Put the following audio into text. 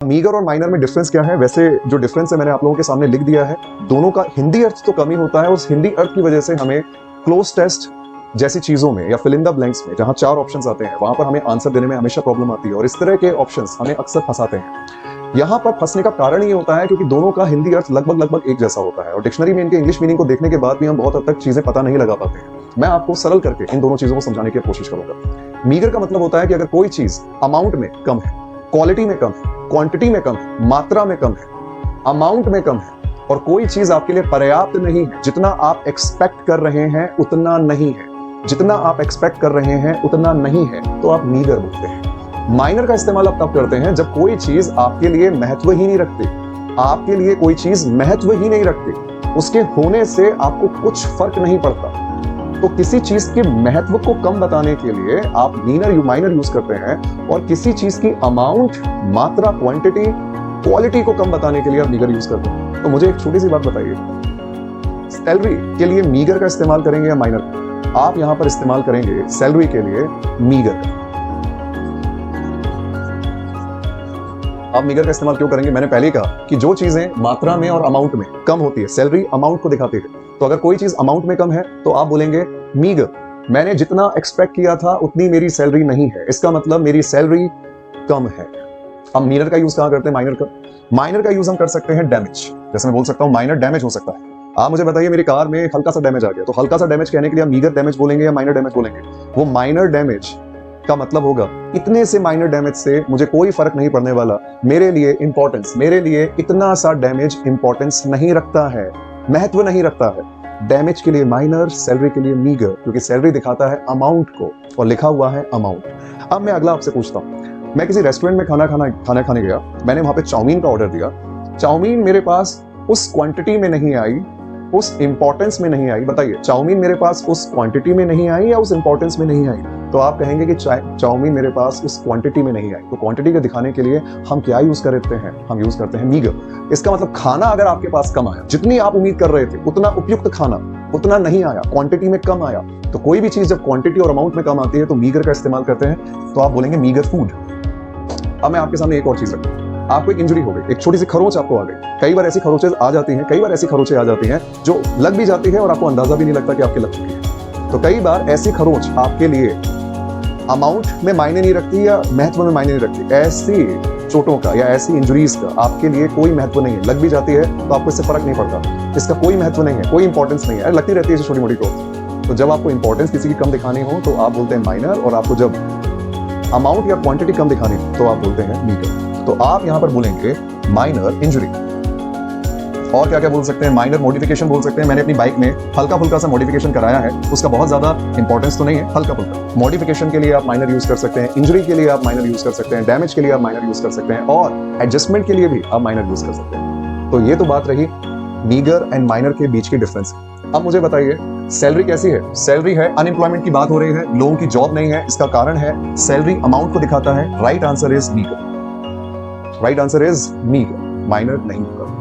Meagre और minor में difference क्या है? वैसे जो डिफरेंस है मैंने आप लोगों के सामने लिख दिया है। दोनों का हिंदी अर्थ तो कम ही होता है, उस हिंदी अर्थ की वजह से हमें क्लोज टेस्ट जैसी चीजों में या फिल इन द ब्लैंक्स में जहां 4 ऑप्शंस आते हैं वहां पर हमें आंसर देने में हमेशा प्रॉब्लम आती है और इस तरह के ऑप्शंस हमें अक्सर फंसाते हैं। यहाँ पर फंसने का कारण ये होता है क्योंकि दोनों का हिंदी अर्थ लगभग एक जैसा होता है और डिक्शनरी में इनके इंग्लिश मीनिंग को देखने के बाद भी हम बहुत हद तक चीजें पता नहीं लगा पाते हैं। मैं आपको सरल करके इन दोनों चीजों को समझाने की कोशिश करूंगा। मीगर का मतलब होता है कि अगर कोई चीज अमाउंट में कम है, क्वालिटी में कम है, क्वांटिटी में कम है, मात्रा में कम है, अमाउंट में कम है और कोई चीज आपके लिए पर्याप्त नहीं है, जितना आप एक्सपेक्ट कर रहे हैं उतना नहीं है, जितना आप एक्सपेक्ट कर रहे हैं उतना नहीं है, तो आप मीगर बोलते हैं। माइनर का इस्तेमाल आप तब करते हैं जब कोई चीज आपके लिए महत्व ही नहीं रखती, आपके लिए कोई चीज महत्व ही नहीं रखती, उसके होने से आपको कुछ फर्क नहीं पड़ता। तो किसी चीज के महत्व को कम बताने के लिए आप माइनर यूज करते हैं और किसी चीज की अमाउंट, मात्रा, क्वांटिटी, क्वालिटी को कम बताने के लिए आप मीगर यूज करते हैं। तो मुझे एक छोटी सी बात बताइए, सैलरी के लिए मीगर का इस्तेमाल करेंगे या माइनर का? आप यहां पर इस्तेमाल करेंगे सैलरी के लिए मीगर का। आप मीगर का इस्तेमाल क्यों करेंगे? मैंने पहले ही कहा कि जो चीजें मात्रा में और अमाउंट में कम होती है, सैलरी अमाउंट को दिखाती है, तो अगर कोई चीज अमाउंट में कम है तो आप बोलेंगे मीगर। मैंने जितना एक्सपेक्ट किया था उतनी मेरी सैलरी नहीं है, इसका मतलब मेरी सैलरी कम है। हम मीगर का यूज कहां करते हैं? माइनर का यूज हम कर सकते हैं डैमेज। जैसे मैं बोल सकता हूं माइनर डैमेज हो सकता है। आप मुझे बताइए मेरी कार में हल्का सा डैमेज आ गया, तो हल्का सा डैमेज कहने के लिए मीगर डैमेज बोलेंगे या माइनर डैमेज बोलेंगे? वो माइनर डैमेज का मतलब होगा इतने से माइनर डैमेज से मुझे कोई फर्क नहीं पड़ने वाला, मेरे लिए इंपॉर्टेंस, मेरे लिए इतना सा डैमेज इंपॉर्टेंस नहीं रखता है, महत्व नहीं रखता है। डैमेज के लिए माइनर, सैलरी के लिए मीगर, क्योंकि सैलरी दिखाता है अमाउंट को और लिखा हुआ है अमाउंट। अब मैं अगला आपसे पूछता हूं, मैं किसी रेस्टोरेंट में खाना खाने गया, मैंने वहां पे चाउमीन का ऑर्डर दिया। चाउमीन मेरे पास उस क्वांटिटी में नहीं आई, उस इंपॉर्टेंस में नहीं आई। बताइए, चाउमीन मेरे पास उस क्वांटिटी में नहीं आई या उस इंपॉर्टेंस में नहीं आई? तो आप कहेंगे कि चाउमीन मेरे पास उस क्वांटिटी में नहीं आई। तो क्वांटिटी को दिखाने के लिए हम क्या यूज करते हैं? हम यूज करते हैं मीगर। इसका मतलब खाना अगर आपके पास कम आया, जितनी आप उम्मीद कर रहे थे उतना उपयुक्त खाना उतना नहीं आया, क्वांटिटी में कम आया, तो कोई भी चीज जब क्वांटिटी और अमाउंट में कम आती है तो मीगर का इस्तेमाल करते हैं, तो आप बोलेंगे मीगर फूड। अब मैं आपके सामने एक और चीज रखूं, आपको एक इंजरी हो गई, एक छोटी सी खरोंच आपको आ गई। कई बार ऐसी खरोंचें आ जाती हैं, कई बार ऐसी खरोंचें आ जाती हैं जो लग भी जाती है और आपको अंदाजा भी नहीं लगता कि आपके लग चुकी है। तो कई बार ऐसी खरोंच आपके लिए अमाउंट में मायने नहीं रखती या महत्व में मायने नहीं रखती। ऐसी चोटों का या ऐसी इंजरीज का आपके लिए कोई महत्व नहीं है, लग भी जाती है तो आपको इससे फर्क नहीं पड़ता, इसका कोई महत्व नहीं है, कोई इंपॉर्टेंस नहीं है, लगती रहती है छोटी मोटी चोट। तो जब आपको इंपॉर्टेंस किसी की कम दिखानी हो तो आप बोलते हैं माइनर, और आपको जब अमाउंट या क्वांटिटी कम दिखानी हो तो आप बोलते हैं मीगर। तो आप यहां पर बोलेंगे माइनर इंजरी। और क्या क्या बोल सकते हैं? माइनर मॉडिफिकेशन बोल सकते हैं। मैंने अपनी बाइक में हल्का फुल्का सा मॉडिफिकेशन कराया है, उसका बहुत ज्यादा इंपॉर्टेंस तो नहीं है, हल्का फुल्का। मॉडिफिकेशन के लिए आप माइनर यूज कर सकते हैं, इंजरी के लिए आप माइनर यूज कर सकते हैं, डैमेज के लिए आप माइनर यूज कर सकते हैं और एडजस्टमेंट के लिए भी आप माइनर यूज कर सकते हैं। तो ये तो बात रही मीगर एंड माइनर के बीच की डिफरेंस। अब मुझे बताइए सैलरी कैसी है? सैलरी है, अनएम्प्लॉयमेंट की बात हो रही है, लोगों की जॉब नहीं है, इसका कारण है सैलरी अमाउंट को दिखाता है। Right answer is meagre. Right answer is meagre, minor नहीं होगा।